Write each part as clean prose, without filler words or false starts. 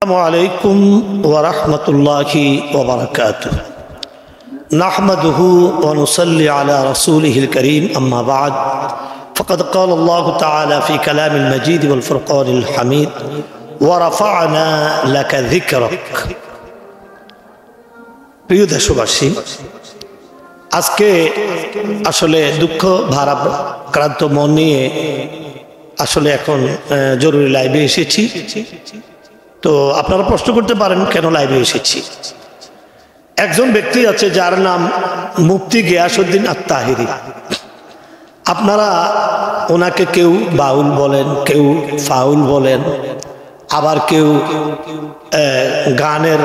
अस्सलामुअलैकुम वरहमतुल्लाहि वबरकातुह नहमदुहु व नुसल्ली अला रसूलिहिल करीम अम्मा बाद फ़क़द क़ाल अल्लाहु तआला फ़ी कलामिल मजीद वल फ़ुरक़ानिल हमीद व रफ़अना लका ज़िक्रक। प्रिय देशवासी, আজকে আসলে দুঃখ ভারাক্রান্ত মন নিয়ে আসলে এখন জরুরি লাইভে এসেছি। তো আপনারা প্রশ্ন করতে পারেন কেন লাইভে এসেছি। একজন ব্যক্তি আছে যার নাম মুফতি গিয়াসউদ্দিন আত-তাহিরি। আপনারা ওনাকে কেউ বাউল বলেন, কেউ ফাউল বলেন, আবার কেউ গানের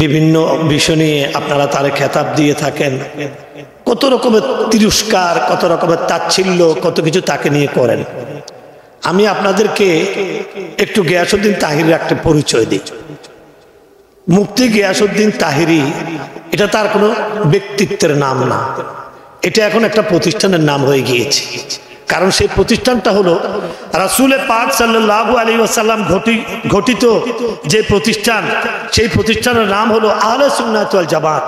বিভিন্ন বিষয় নিয়ে আপনারা তারে খেতাব দিয়ে থাকেন। কত রকমের তিরস্কার, কত রকমের তাচ্ছিল্য, কত কিছু তাকে নিয়ে করেন। আমি আপনাদেরকে একটু গিয়াসউদ্দিন তাহিরির একটা পরিচয় দিই। মুফতি গিয়াসউদ্দিন তাহিরি এটা তার কোনো ব্যক্তিত্বের নাম না, এটা এখন একটা প্রতিষ্ঠানের নাম হয়ে গিয়েছে। কারণ সেই প্রতিষ্ঠানটা হলো রাসূল পাক সাল্লাল্লাহু আলাইহি ওয়াসাল্লাম ঘটিত যে প্রতিষ্ঠান, সেই প্রতিষ্ঠানের নাম হলো আহলে সুন্নাত ওয়াল জামাত।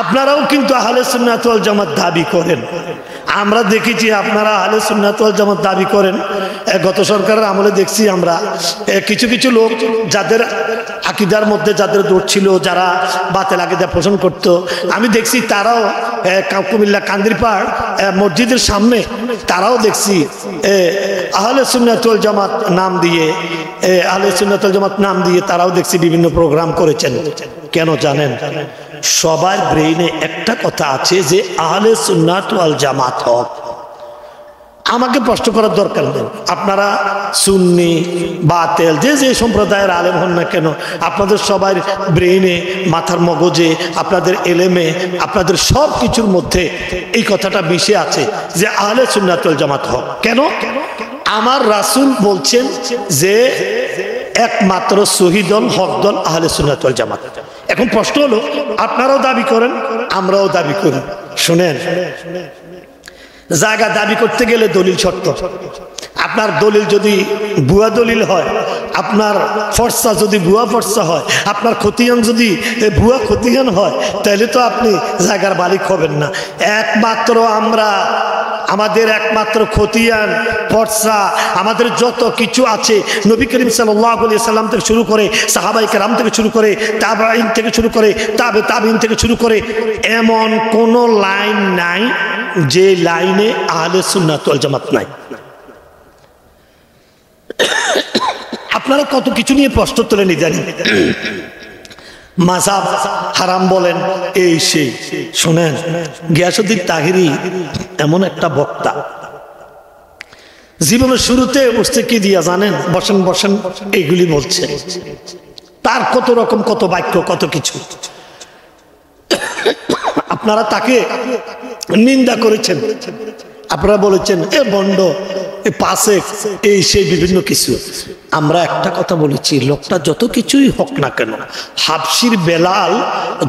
আপনারাও কিন্তু আহলে সুন্নাত ওয়াল জামাত দাবি করেন। আমরা দেখেছি আপনারা আহলে সুন্নাত ওয়াল জামাত দাবি করেন। গত সরকারের আমলে দেখছি আমরা কিছু কিছু লোক যাদের আকীদার মধ্যে যাদের দৌড় ছিল, যারা বাতিল আকীদা পোষণ করত, আমি দেখছি তারাও কুমিল্লা কান্দিরপাড় মসজিদের সামনে তারাও দেখছি আহলে সুন্নাত ওয়াল জামাত নাম দিয়ে, আহলে সুন্নাত ওয়াল জামাত নাম দিয়ে তারাও দেখছি বিভিন্ন প্রোগ্রাম করেছেন। কেন জানেন? সবার ব্রেইনে একটা কথা আছে যে আহলে সুন্নাত ওয়াল জামাত হক। আমাকে প্রশ্ন করার দরকার নেই। আপনারা সুন্নি বাতিল যে যে সম্প্রদায়ের আলেম হন না কেন, আপনাদের সবার ব্রেইনে, মাথার মগজে, আপনাদের এলেমে, আপনাদের সব কিছুর মধ্যে এই কথাটা মিশে আছে যে আহলে সুন্নাত ওয়াল জামাত হক। কেন? আমার রাসূল বলছেন যে একমাত্র সহি দল, হক দল আহলে সুন্নাত ওয়াল জামাত। এখন প্রশ্ন হলো, আপনারাও দাবি করেন, আমরাও দাবি করি। শুনেন, জায়গা দাবি করতে গেলে দলিল শর্ত। আপনার দলিল যদি ভুয়া দলিল হয়, আপনার ফর্সা যদি ভুয়া ফর্সা হয়, আপনার খতিয়ান যদি ভুয়া খতিয়ান হয়, তাহলে তো আপনি জায়গার মালিক হবেন না। একমাত্র আমরা, আমাদের একমাত্র খতিয়ান, ফর্সা, আমাদের যত কিছু আছে নবী করিম সাল্লাল্লাহু আলাইহি সাল্লাম থেকে শুরু করে, সাহাবায়ে কেরাম থেকে শুরু করে, তাবেঈন থেকে শুরু করে, তাবেঈন থেকে শুরু করে, এমন কোন লাইন নাই যে লাইনে আহলে সুন্নাত ওয়াল জামাত নাই। আপনারা কত কিছু নিয়ে প্রশ্ন তোলেন জানেন, মাযহাব হারাম বলেন, এই সেই। শুনেন, গিয়াসউদ্দিন তাহিরি এমন একটা বক্তা, জীবনের শুরুতে উঠছে কি দিয়া জানেন? বসেন বসেন এইগুলি বলছে। তার কত রকম, কত বাক্য, কত কিছু। আপনারা তাকে নিন্দা করেছেন, আপনারা বলেছেন এ বন্ড, এ পাসেক, এই সেই বিভিন্ন কিছু। আমরা একটা কথা বলেছি, লোকটা যত কিছুই হোক না কেন, হাবশির বেলাল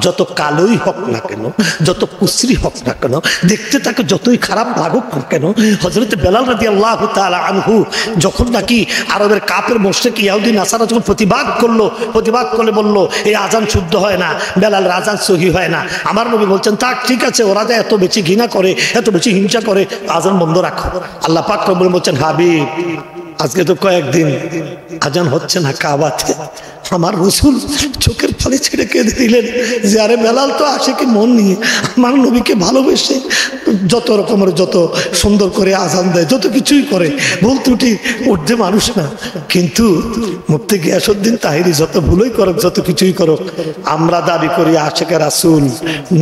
যত কালোই হোক না কেন, যত কুসরি হোক না কেন, দেখতে তাকে যতই খারাপ লাগুক না কেন, হযরত বেলাল রাদিয়াল্লাহু তাআলা আনহু যখন নাকি আরবের কাফের মুশরিক ইহুদি নাসারা যখন প্রতিবাদ করলে বলল এই আজান শুদ্ধ হয় না, বেলাল আজান সহি হয় না, আমার নবী বলছেন তা ঠিক আছে, ওরা যে এত বেশি ঘৃণা করে, এত বেশি হিংসা করে, আজান বন্ধ রাখো। আল্লাহ পাক রব্বুল বলছেন, হাবিব আজকে তো কয়েকদিন আজান হচ্ছে না কাবাতে। আমার রাসূল চোখের পানি ছেড়ে কেঁদে দিলেন যে আরে বেলাল তো আশিকি মন নিয়ে আমার নবীকে ভালোবেসে যত রকমের, যত সুন্দর করে আজান দেয়, যত কিছুই করে, ভুল ত্রুটি ঊর্ধ্বে মানুষ না। কিন্তু মুফতি গিয়াসউদ্দিন তাহিরি যত ভুলই করুক, যত কিছুই করুক, আমরা দাবি করি আশিকে রাসূল,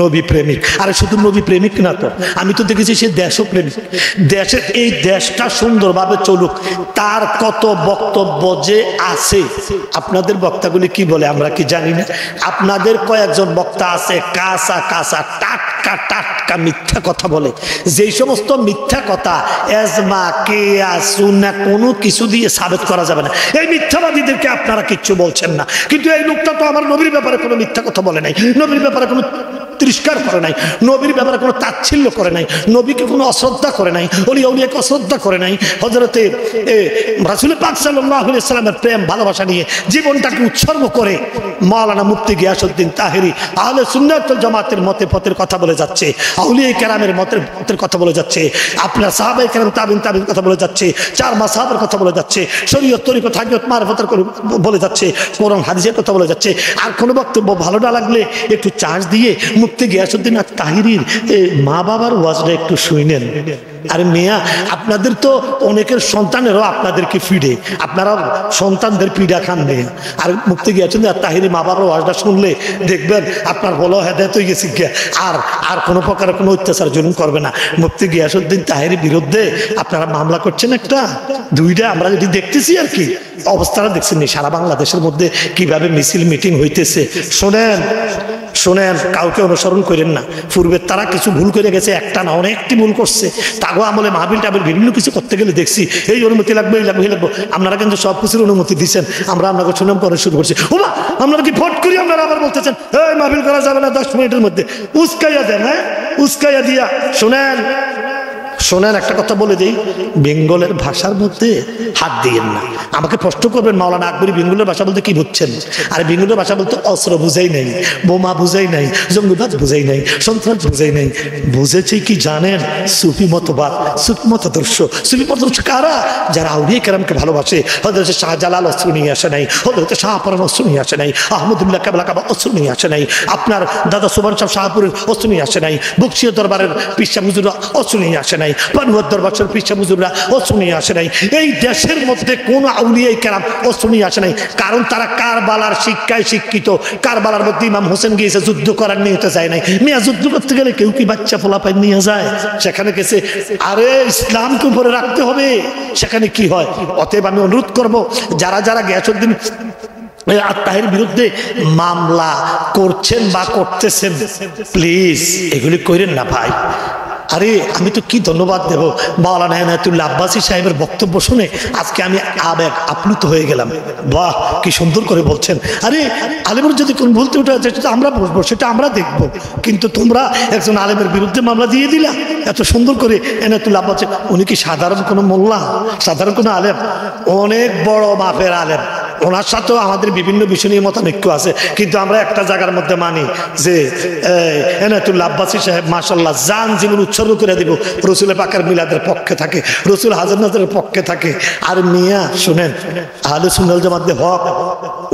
নবী প্রেমিক। আরে শুধু নবী প্রেমিক না তো, আমি তো দেখেছি সে দেশও প্রেমিক। দেশের এই দেশটা সুন্দরভাবে চলুক, তার কত বক্তব্য যে আছে। আপনাদের বক্তাগুলি কি বলে আমরা কি জানি না? আপনাদের কয়েকজন বক্তা আছে কাঁচা কাঁচা টাটকা টাটকা মিথ্যা কথা বলে। যেই সমস্ত মিথ্যা কথা এজমা কিয়াস সুন্নাহ কোনো কিছু দিয়ে সাবিত করা যাবে না, এই মিথ্যাবাদীদেরকে আপনারা কিচ্ছু বলছেন না। কিন্তু এই লোকটা তো আমার নবীর ব্যাপারে কোনো মিথ্যা কথা বলে নাই, নবীর ব্যাপারে কোনো তিরস্কার করে নাই, নবীর ব্যাপারে কোনো তাচ্ছিল্য করে নাই, নবীকে কোনো অশ্রদ্ধা করে নাই, ওলিয়া উলিয়াকে অশ্রদ্ধা করে নাই। হযরতে রাসূল পাক সাল্লাল্লাহু আলাইহি ওয়াসাল্লামের প্রেম ভালোবাসা নিয়ে জীবনটাকে উৎসর্গ করে মাওলানা মুফতি গিয়াসউদ্দিন তাহেরি আহলে সুন্নাত ওয়াল জামাতের মতে পথের কথা বলে যাচ্ছে, আউলিয়া কেরামের মতের কথা বলে যাচ্ছে, আপনার সাহাবায়ে কেরাম তাবিন কথা বলে যাচ্ছে, চার মাযহাবের কথা বলে যাচ্ছে, শরীয়ত তরিকত হাকিকত মারফতের বলে যাচ্ছে, কোরআন হাদিসের কথা বলে যাচ্ছে। আর কোনো বক্তব্য ভালো না লাগলে একটু চার্জ দিয়ে মুফতি গিয়াসউদ্দিন তাহেরির মা বাবার ওয়াজটা একটু শুনেন। আরে মিয়া, আপনাদের তো অনেকের সন্তানেরও আপনাদেরকে ফিডে, আপনারা সন্তানদের পিডা খান নেই। আর মুফতি গিয়াসউদ্দিন তাহেরি মা বাবার ওয়াজটা শুনলে দেখবেন আপনার বলো হেদায়েত হয়ে গেছে, আর কোনো প্রকারের কোনো অত্যাচার জুলুম করবে না। মুফতি গিয়াসউদ্দিন তাহেরির বিরুদ্ধে আপনারা মামলা করছেন একটা দুইটা, আমরা যদি দেখতেছি আর কি অবস্থাটা দেখছেন সারা বাংলাদেশের মধ্যে কিভাবে মিছিল মিটিং হইতেছে। শোনেন, কাউকে অনুসরণ করেন না। পূর্বে তারা কিছু ভুল করে গেছে, একটা না অনেকটি ভুল করছে। তাগো আমলে মাহফিল টাবিল বিভিন্ন কিছু করতে গেলে দেখছি এই অনুমতি লাগবে, এই লাগবে, এই লাগবে। আপনারা কিন্তু সব কিছুর অনুমতি দিচ্ছেন, আমরা আপনাকে সুনাম করে শুরু করছি। ওমা, আপনারা কি ফট করি আপনারা আবার বলতেছেন এই মাহফিল করা যাবে না 10 মিনিটের মধ্যে, উস্কাইয়া দেন। হ্যাঁ, উস্কাইয়া দিয়া শোনেন একটা কথা বলে দিই, বেঙ্গলের ভাষার মধ্যে হাত দিয়েন না। আমাকে প্রশ্ন করবেন মাওলানা আকবরী বেঙ্গলের ভাষা বলতে কি বুঝছেন? আর বেঙ্গলের ভাষা বলতে অস্ত্র বুঝাই নাই, বোমা বুঝাই নাই, জঙ্গিবাদ বুঝাই নাই, সন্ত্রাস বুঝাই নাই। বুঝেছে কি জানেন? সুফি মতবাদ, সুফি মতাদর্শ। সুফি মতাদর্শ কারা? যারা আউলিয়া কেরামকে ভালোবাসে। হযরত শাহজালাল অস্ত্র নিয়ে আসে নাই, হযরত শাহপরান অস্ত্র নিয়ে আসে নাই, আহমদুল্লাহ কাবলা কাবা অস্ত্র নিয়ে আসে নাই, আপনার দাদা সুবহান শাহ শাহপুরের অস্ত্র নিয়ে আসে নাই, বকশিয়া দরবারের পিসা হুজুররা অস্ত্র নিয়ে আসে নাই, পানুয়ার দরবার পিসা হুজুররা অস্ত্র নিয়ে আসে নাই। এই দেশের মধ্যে কোন আউলিয়া কেরাম অস্ত্র নিয়ে আসে নাই, কারণ তারা কারবালার শিক্ষায় শিক্ষিত। কারবালার মধ্যে ইমাম হোসেন গিয়েছে, যুদ্ধ করার নিয়তে যায় নাই। মিয়া যুদ্ধ করতে গেলে কেউ কি বাচ্চা পোলাপাই নিয়ে যায়? সেখানে গেছে আরে ইসলামকে উপরে রাখতে হবে, সেখানে কি হয়? অতএব আমি অনুরোধ করব যারা গিয়াসউদ্দিন তাহের বিরুদ্ধে মামলা করছেন বা করতেছেন, প্লিজ এগুলি করেন না ভাই। আরে আমি তো কি ধন্যবাদ দেব মাওলানা এনায়েতুল্লাহ আব্বাসী সাহেবের বক্তব্য শুনে আজকে আমি আবেগ আপ্লুত হয়ে গেলাম। বাহ, কি সুন্দর করে বলছেন। আরে আলেমের যদি কোন ভুলতে উঠে যেটা আমরা বসবো, সেটা আমরা দেখবো, কিন্তু তোমরা একজন আলেমের বিরুদ্ধে মামলা দিয়ে দিলা এত সুন্দর করে। এনায়েতুল্লাহ আব্বাসী উনি কি সাধারণ কোনো মোল্লা, সাধারণ কোনো আলেম? অনেক বড় মাপের আলেম। ওনার সাথেও আমাদের বিভিন্ন বিষয় নিয়ে মতানৈক্য আছে, কিন্তু আমরা একটা জায়গার মধ্যে মানি যে এনায়েতুল্লাহ আব্বাসী সাহেব মাশাআল্লাহ জান জীবন উৎসর্গ করে দিব রসুল পাকের মিলাদের পক্ষে থাকে, রসুল হাজার নাজারের পক্ষে থাকে। আর মিয়া শুনেন, আহলে সুন্নাত ওয়াল জামাতের হক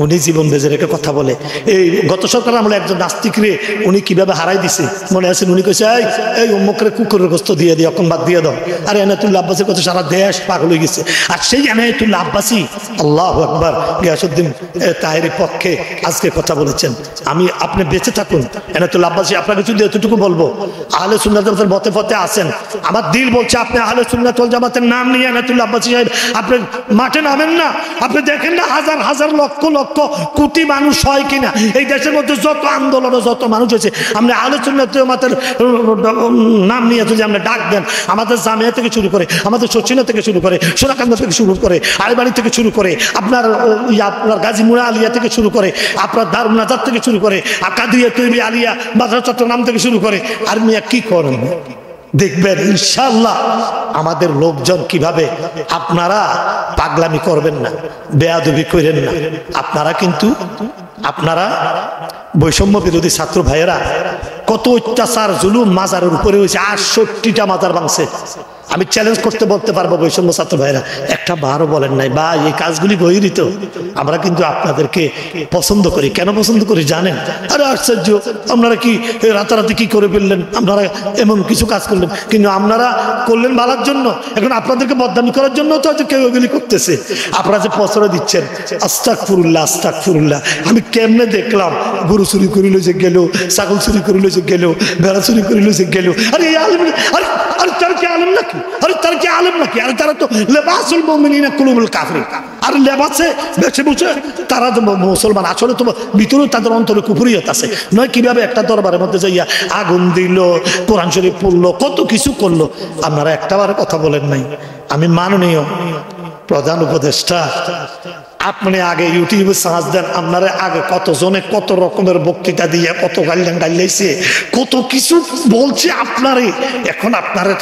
উনি জীবন বেঁচে রেখে কথা বলে। এই গত সরকার আমলে একজন নাস্তিক রে উনি কিভাবে হারাই দিছে মনে আছেন? উনি কইছে এই অমুকরে কুকুরের গোস্ত দিয়ে দিও, অকনবাদ দিয়ে দাও। আর এনায়েতুল্লাহ আব্বাসীর কথা সারা দেশ পাগল হয়ে গেছে। আর সেই এনায়েতুল্লাহ আব্বাসী আল্লাহু আকবার গিয়াসউদ্দিন তাহেরির পক্ষে আজকে কথা বলেছেন। আপনি বেঁচে থাকুন এনায়েতুল্লাহ আব্বাসী। আপনাকে শুধু এতটুকু বলবো, আহলে সুন্নাত ওয়াল জামাতের মতে পথে আছেন, আমার দিল বলছে আপনি আহলে সুন্নাত ওয়াল জামাতের নাম নিয়ে এনায়েতুল্লাহ আব্বাসী সাহেব আপনি মাঠে নামেন না। আপনি দেখেন না হাজার হাজার লক্ষ লক্ষ কোটি মানুষ হয় কিনা এই দেশের মধ্যে, যত আন্দোলন যত মানুষ হয়েছে, আপনি আহলে সুন্নাত ওয়াল জামাতের নাম নিয়ে যদি আপনি ডাক দেন, আমাদের জামিয়া থেকে শুরু করে, আমাদের সচিনা থেকে শুরু করে, সোনাকান্দা থেকে শুরু করে, আলবাড়ি থেকে শুরু করে, আপনার গাজী মুরা আলিয়া থেকে শুরু করে, আপনার দারুন নাজার থেকে শুরু করে, কাদিয়া তৈরি আলিয়া মাদ্রাসা চট্টগ্রাম থেকে শুরু করে, আর মিয়া কি করেন দেখবেন ইনশাআল্লাহ আমাদের লোকজন কিভাবে। আপনারা পাগলামি করবেন না, বেয়াদবি করেন না। আপনারা বৈষম্য বিরোধী ছাত্র ভাইয়েরা কত অত্যাচার জুলুম মাজারের উপরে হয়েছে, 68টা মাজার ভাঙছে। আমি চ্যালেঞ্জ করতে বলতে পারবো বৈষম্য ছাত্র ভাইরা একটা বারও বলেন নাই বা এই কাজগুলি গহিরিত। আমরা কিন্তু আপনাদেরকে পছন্দ করি। কেন পছন্দ করি জানেন? আরে আশ্চর্য, আপনারা কি রাতারাতি কি করে ফেললেন, আপনারা এমন কিছু কাজ করলেন, কিন্তু আপনারা করলেন ভালোর জন্য। এখন আপনাদেরকে বদনামি করার জন্য তো হয়তো কেউ এগুলি করতেছে। আপনারা যে প্রশ্রয় দিচ্ছেন, আস্তাগফিরুল্লাহ আস্তাগফিরুল্লাহ। আমি কেমনে দেখলাম গরু চুরি করিল যে গেল, ছাগল চুরি করিল যে গেল, ভেড়া চুরি করিল যে গেল। আরে এই আলেম, আরে তারা কি আলেম নাকি? আরে তারা কি আলেম নাকি? আরে তারা তো লেবাসুল মুমিনিনা কুলুবুল কাফির। আর লেবাসে বেছে বুঝে তারা তো মুসলমান, আসলে তো ভিতরে তাদের অন্তরে কুফরিয়ত আছে। নয় কিভাবে একটা দরবারের মধ্যে যাইয়া আগুন দিল, কোরআন শরীফ পড়লো, কত কিছু করলো। আপনারা একটাবার কথা বলেন নাই। আমি মাননীয় প্রধান উপদেষ্টা আপনি আগে ইউটিউবে সার্চ দেন, আপনারা আগে কতজনে কত রকমের বক্তৃতা দিয়ে কত গাইলাইছে, কত কিছু বলছে আপনারে। এখন আপনারে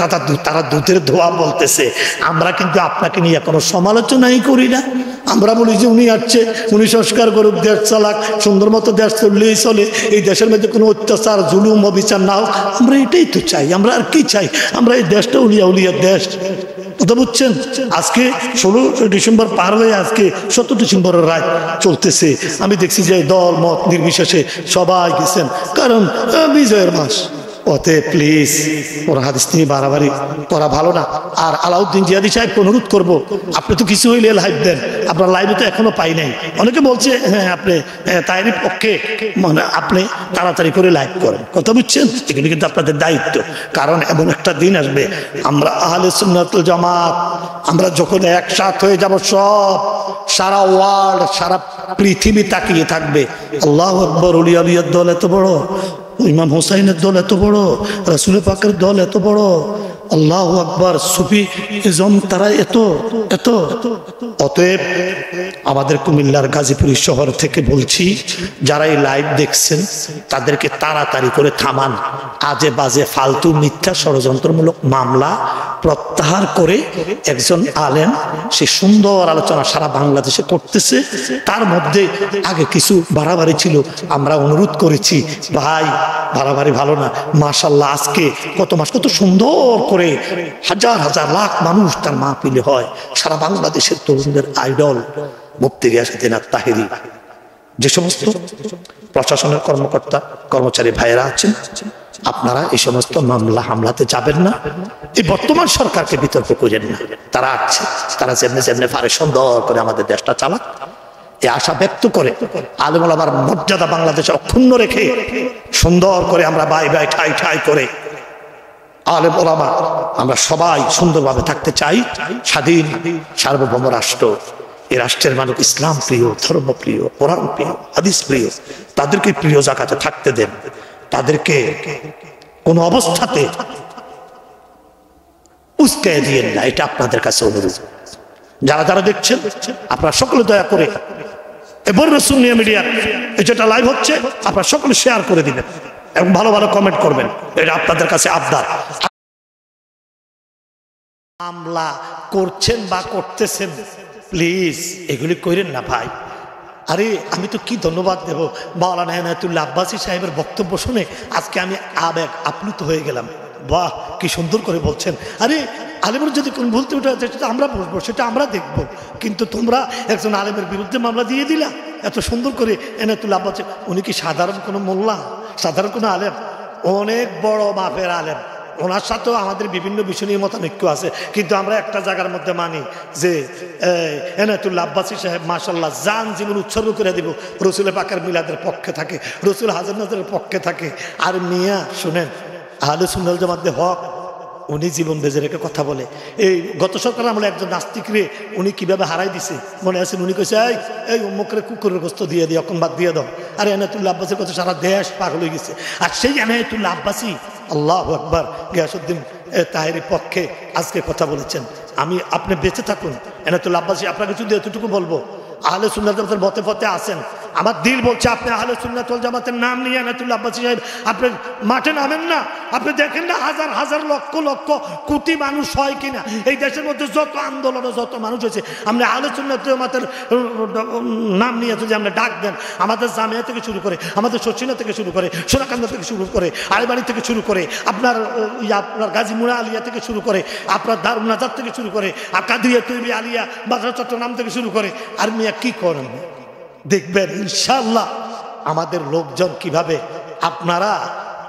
তারা দুধের ধোয়া বলতেছে। আমরা কিন্তু আপনাকে নিয়ে কোনো সমালোচনাই করি না। আমরা বলি যে উনি আসছে, উনি সংস্কার করুক, দেশ চালাক, সুন্দর মতো দেশ চললেই চলে, এই দেশের মধ্যে কোনো অত্যাচার জুলুম অবিচার না হোক। আমরা এটাই তো চাই। আমরা আর কি চাই? আমরা এই দেশটা উলিয়া উলিয়ার দেশ। কথা বুঝছেন? আজকে 16 ডিসেম্বর পার হয়ে আজকে 17 ডিসেম্বরের রাত চলতেছে। আমি দেখছি যে দল মত নির্বিশেষে সবাই গেছেন, কারণ বিজয়ের মাস। ওতে প্লিজ ওরা হাদিস নিয়ে বাড়াবাড়ি করা ভালো না। আর আলাউদ্দিন জিহাদি সাহেবকে অনুরোধ করবো, আপনি তো কিছু হইলে লাইভ দেন। আপনার লাইভে তো এখনো পাই নাই। অনেকে বলছে হ্যাঁ আপনি তাইরই পক্ষে, মানে আপনি তাড়াতাড়ি করে লাইভ করেন। কথা বুঝছেন? এগুলি কিন্তু আপনাদের দায়িত্ব। কারণ এমন একটা দিন আসবে, আমরা আহলে সুন্নাত ওয়াল জামাত আমরা যখন একসাথ হয়ে যাব, সব সারা ওয়ার্ল্ড, সারা পৃথিবী তাকিয়ে থাকবে। আল্লাহু আকবার, ওলিয়া আলিয়ার দল এত বড়, ইমাম হোসাইনের দল এত বড়, রাসূল পাকের দল এত বড়, আল্লাহু আকবার, সুফি ইজম তারা এত এত। অতএব আমাদের কুমিল্লার গাজীপুর শহর থেকে বলছি, যারা এই লাইভ দেখছেন তাদেরকে তাড়াতাড়ি করে থামান। আজে বাজে ফালতু মিথ্যা ষড়যন্ত্রমূলক মামলা প্রত্যাহার করে একজন আলেম সে সুন্দর আলোচনা সারা বাংলাদেশে করতেছে। তার মধ্যে আগে কিছু বাড়াবাড়ি ছিল, আমরা অনুরোধ করেছি ভাই বাড়াবাড়ি ভালো না। মাশাআল্লাহ, আজকে কত মাস কত সুন্দর করে হাজার হাজার লাখ মানুষ তার মাহফিলে হয়। সারা বাংলাদেশের তরুণদের আইডল মুফতি গিয়াসউদ্দিন আত-তাহেরি। যে সমস্ত প্রশাসনের কর্মকর্তা কর্মচারী ভাইয়েরা আছেন, আপনারা এই সমস্ত মামলা হামলাতে যাবেন না। এই বর্তমান সরকারকে বিতর্ক করেন না। তারা আছে, তারা যেমনি যেমনি পারে সুন্দর করে আমাদের দেশটা চালাক, এই আশা ব্যক্ত করে আলেম ওলামার মর্যাদা বাংলাদেশে অক্ষুণ্ণ রেখে সুন্দর করে আমরা বাই বাই ঠাই ঠাই করে আলেম ওলামা আমরা সবাই সুন্দরভাবে থাকতে চাই। স্বাধীন সার্বভৌম রাষ্ট্র, এই রাষ্ট্রের মানুষ ইসলাম প্রিয়, ধর্ম প্রিয়, কোরআন প্রিয়, হাদিস প্রিয়, তাদেরকে প্রিয় জায়গাতে থাকতে দেন। তাদেরকে কোন অবস্থাতে উস্কাইয়া দিয়েন না, এটা আপনাদের কাছে অনুরোধ। যারা যারা দেখছেন আপনারা সকলে দয়া করে এবার সুন্নিয়া মিডিয়ার যেটা লাইভ হচ্ছে আপনারা সকলে শেয়ার করে দিবেন এবং ভালো ভালো কমেন্ট করবেন, এটা আপনাদের কাছে আবদার। মামলা করছেন বা করতেছেন, প্লিজ এগুলি করেন না ভাই। আরে আমি তো কি ধন্যবাদ দেব মাওলানা এনায়েতুল্লাহ আব্বাসী সাহেবের বক্তব্য শুনে আজকে আমি আবেগ আপ্লুত হয়ে গেলাম। বাহ, কি সুন্দর করে বলছেন। আরে আলেমের যদি কোন ভুল ত্রুটি আছে সেটা আমরা বুঝবো, সেটা আমরা দেখবো, কিন্তু তোমরা একজন আলেমের বিরুদ্ধে মামলা দিয়ে দিলা এত সুন্দর করে। এনায়েতুল্লাহ আব্বাসী উনি কি সাধারণ কোনো মোল্লা, সাধারণ কোনো আলেম? অনেক বড় মাপের আলেম। ওনার সাথেও আমাদের বিভিন্ন বিষয় নিয়ে মতানৈক্য আছে, কিন্তু আমরা একটা জায়গার মধ্যে মানি যে এনায়েতুল্লাহ আব্বাসী সাহেব মাশাআল্লাহ জান জীবন উৎসর্গ করে দিব রসুল পাকের মিলাদের পক্ষে থাকে, রসুল হাজার নাজারের পক্ষে থাকে। আর মিয়া শুনেন, আহলে সুন্নাত ওয়াল জামাতের হক উনি জীবন বেঁচে রেখে কথা বলে। এই গত সরকার আমলে একজন নাস্তিক রে উনি কিভাবে হারাই দিছে মনে আছেন? উনি কইছে এই অমুকরে কুকুরের গোস্ত দিয়ে দিও, এখন বাদ দিয়ে দাও। আর এনায়েতুল্লাহ আব্বাসীর কথা সারা দেশ পাগল হয়ে গেছে। আর সেই এনায়েতুল্লাহ আব্বাসী আল্লাহু আকবার গিয়াসউদ্দিন তাহেরির পক্ষে আজকে কথা বলেছেন। আপনি বেঁচে থাকুন এনায়েতুল্লাহ আব্বাসী, আপনাকে শুধু এতটুকু বলবো, আহলে সুন্নাত ওয়াল জামাতের মতে পথে আছেন, আমার দিল বলছে আপনি আহলে সুন্নাত ওয়াল জামাতের নাম নিয়ে এনায়েতুল্লাহ আব্বাসী সাহেব আপনি মাঠে নামেন না। আপনি দেখেন না হাজার হাজার লক্ষ লক্ষ কোটি মানুষ হয় কিনা এই দেশের মধ্যে, যত আন্দোলনে যত মানুষ হয়েছে, আপনি আহলে সুন্নাত ওয়াল জামাতের নাম নিয়ে যদি আপনি ডাক দেন, আমাদের জামিয়া থেকে শুরু করে, আমাদের শচীনা থেকে শুরু করে, সোনাকান্দা থেকে শুরু করে, আলবাড়ি থেকে শুরু করে, আপনার গাজী মুরা আলিয়া থেকে শুরু করে, আপনার দারুন নাজাত থেকে শুরু করে, কাদিয়া তৈরি আলিয়া বাজার চট্টগ্রাম থেকে শুরু করে, আর মিয়া কি করেন দেখবেন ইনশাআল্লাহ আমাদের লোকজন কিভাবে। আপনারা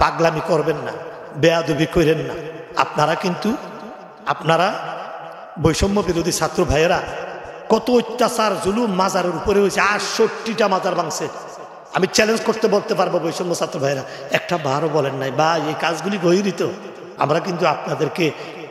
পাগলামি করবেন না, বেয়াদবি করেন না। আপনারা বৈষম্য বিরোধী ছাত্র ভাইয়েরা কত অত্যাচার জুলুম মাজারের উপরে হয়েছে, 68টা মাজার ভাঙছে। আমি চ্যালেঞ্জ করতে বলতে পারবো বৈষম্য ছাত্র ভাইয়েরা একটা বারও বলেন নাই বা এই কাজগুলি গহিরিত। আমরা কিন্তু আপনাদেরকে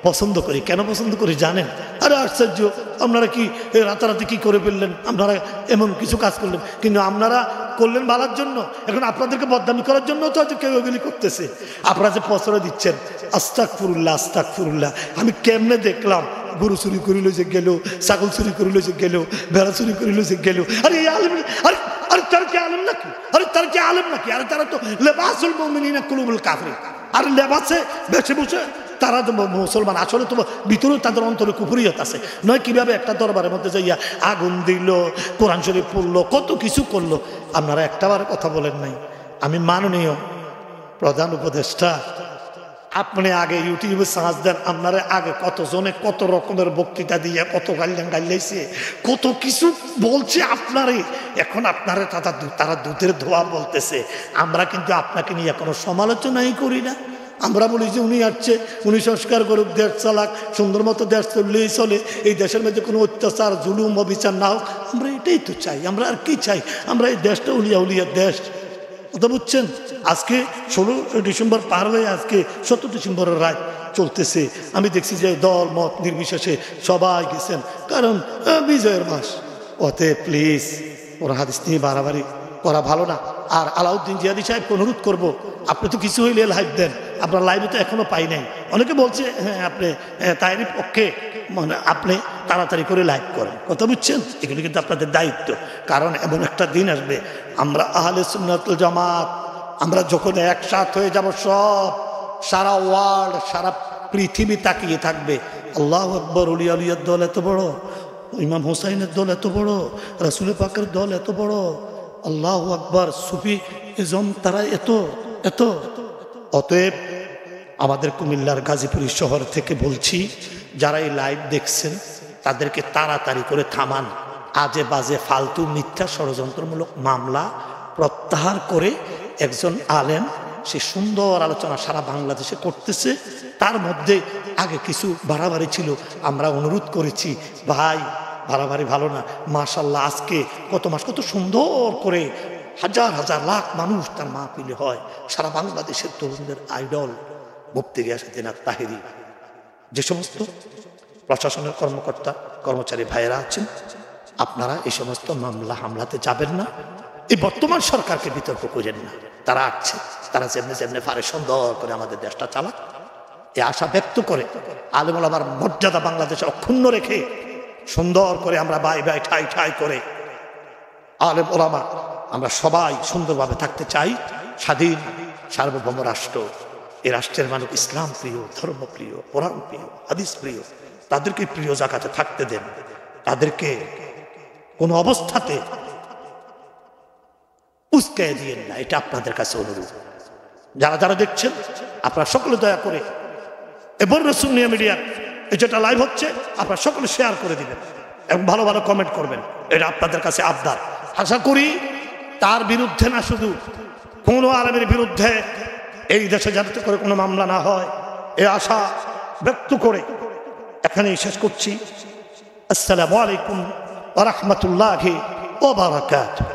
পছন্দ করি। কেন পছন্দ করি জানেন? আরে আশ্চর্য, আপনারা কি রাতারাতি কি করে ফেললেন, আপনারা এমন কিছু কাজ করলেন, কিন্তু আপনারা করলেন ভালোর জন্য। এখন আপনাদেরকে বদনামি করার জন্য তো হয়তো কেউ এগুলি করতেছে। আপনারা যে প্রশ্রয় দিচ্ছেন, আস্তাগফিরুল্লাহ আস্তাগফিরুল্লাহ, আমি কেমনে দেখলাম গরু চুরি করিল যে গেল, ছাগল চুরি করিল যে গেল, ভেড়া চুরি করিল যে গেল। আরে এই আলেম, আরে আরে তারা কি আলেম নাকি? আরে তারা কি আলেম নাকি? আরে তারা তো লেবাসুল মুমিনিনা কুলুবুল কাফিরিন। আর লেবাসে বেছে বসে তারা তো মুসলমান, আসলে তো ভিতরেও তাদের অন্তরে কুফরিয়ত আছে। নয় কিভাবে একটা দরবারের মধ্যে যাইয়া আগুন দিল, কোরআন শরীফ পড়লো, কত কিছু করলো। আপনারা একটাবার কথা বলেন নাই। আমি মাননীয় প্রধান উপদেষ্টা, আপনি আগে ইউটিউবে সার্চ দেন, আপনারা আগে কতজনে কত রকমের বক্তৃতা দিয়ে কত গাইলাইছে, কত কিছু বলছে আপনারে। এখন আপনারা তারা দুধের ধোয়া বলতেছে। আমরা কিন্তু আপনাকে নিয়ে কোনো সমালোচনাই করি না। আমরা বলি যে উনি আসছে, উনি সংস্কার করুক, দেশ চালাক, সুন্দর মতো দেশ চললেই চলে, এই দেশের মধ্যে কোনো অত্যাচার জুলুম অবিচার না হোক। আমরা এটাই তো চাই। আমরা আর কি চাই? আমরা এই দেশটা উলিয়া উলিয়ার দেশ, কথা বুঝছেন? আজকে 16 ডিসেম্বর পার হয়ে আজকে 17 ডিসেম্বরের রাত চলতেছে। আমি দেখছি যে দল মত নির্বিশেষে সবাই গেছেন, কারণ বিজয়ের মাস। ওতে প্লিজ ওরা হাদিস নিয়ে বাড়াবাড়ি করা ভালো না। আর আলাউদ্দিন জিয়াদি সাহেবকে অনুরোধ করবো, আপনি তো কিছু হইলে লাইভ দেন। আপনার লাইভে তো এখনো পাই নাই। অনেকে বলছে হ্যাঁ আপনি তাইরই পক্ষে, মানে আপনি তাড়াতাড়ি করে লাইভ করেন, কথা বুঝছেন? এগুলো কিন্তু আপনাদের দায়িত্ব। কারণ এমন একটা দিন আসবে, আমরা আহলে সুন্নাতুল জামাত, আমরা যখন একসাথ হয়ে যাব, সব সারা ওয়ার্ল্ড, সারা পৃথিবী তাকিয়ে থাকবে। আল্লাহু আকবার, উলিয়া উলিয়ার দল এত বড়, ইমাম হোসাইনের দল এত বড়, রাসূল পাকের দল এত বড়, আল্লাহু আকবার, সুফি ইজম তারা এত এত। অতএব আমাদের কুমিল্লার গাজীপুর শহর থেকে বলছি, যারা এই লাইভ দেখছেন তাদেরকে তাড়াতাড়ি করে থামান। আজে বাজে ফালতু মিথ্যা ষড়যন্ত্রমূলক মামলা প্রত্যাহার করে একজন আলেম সে সুন্দর আলোচনা সারা বাংলাদেশে করতেছে। তার মধ্যে আগে কিছু বাড়াবাড়ি ছিল, আমরা অনুরোধ করেছি ভাই বাড়াবাড়ি ভালো না। মাশাআল্লাহ, আজকে কত মাস কত সুন্দর করে হাজার হাজার লাখ মানুষ তার মাহফিলে হয়। সারা বাংলাদেশের তরুণদের আইডল মুফতি গিয়াসউদ্দিন আত-তাহেরী। যে সমস্ত প্রশাসনের কর্মকর্তা কর্মচারী ভাইয়েরা আছেন, আপনারা এই সমস্ত মামলা হামলাতে যাবেন না। এই বর্তমান সরকারকে বিতর্ক করেন না। তারা আসছে, তারা যেমনি যেমনি পারে সুন্দর করে আমাদের দেশটা চালাক, এই আশা ব্যক্ত করে আলেম ওলামার মর্যাদা বাংলাদেশে অক্ষুণ্ণ রেখে সুন্দর করে আমরা বাই বাই ঠাই ঠাই করে আলেম ওলামা আমরা সবাই সুন্দরভাবে থাকতে চাই। স্বাধীন সার্বভৌম রাষ্ট্র, এই রাষ্ট্রের মানুষ ইসলাম প্রিয়, ধর্ম প্রিয়, কোরআন প্রিয়, হাদিস প্রিয়, তাদেরকে প্রিয় জায়গাতে থাকতে দেন। তাদেরকে কোনো অবস্থাতে উস্কায় দিয়েন না, এটা আপনাদের কাছে অনুরোধ। যারা যারা দেখছেন আপনারা সকলে দয়া করে এবার সুন্নিয়া মিডিয়ার এই যেটা লাইভ হচ্ছে আপনারা সকলে শেয়ার করে দিবেন এবং ভালো ভালো কমেন্ট করবেন। এটা আপনাদের কাছে আবদার। আশা করি তার বিরুদ্ধে না, শুধু কোনো আলেমের বিরুদ্ধে এই দেশে যাতে করে কোনো মামলা না হয়, এই আশা ব্যক্ত করে এখানেই শেষ করছি। আসসালামু আলাইকুম ওয়া রাহমাতুল্লাহি ওয়া বারাকাতুহু।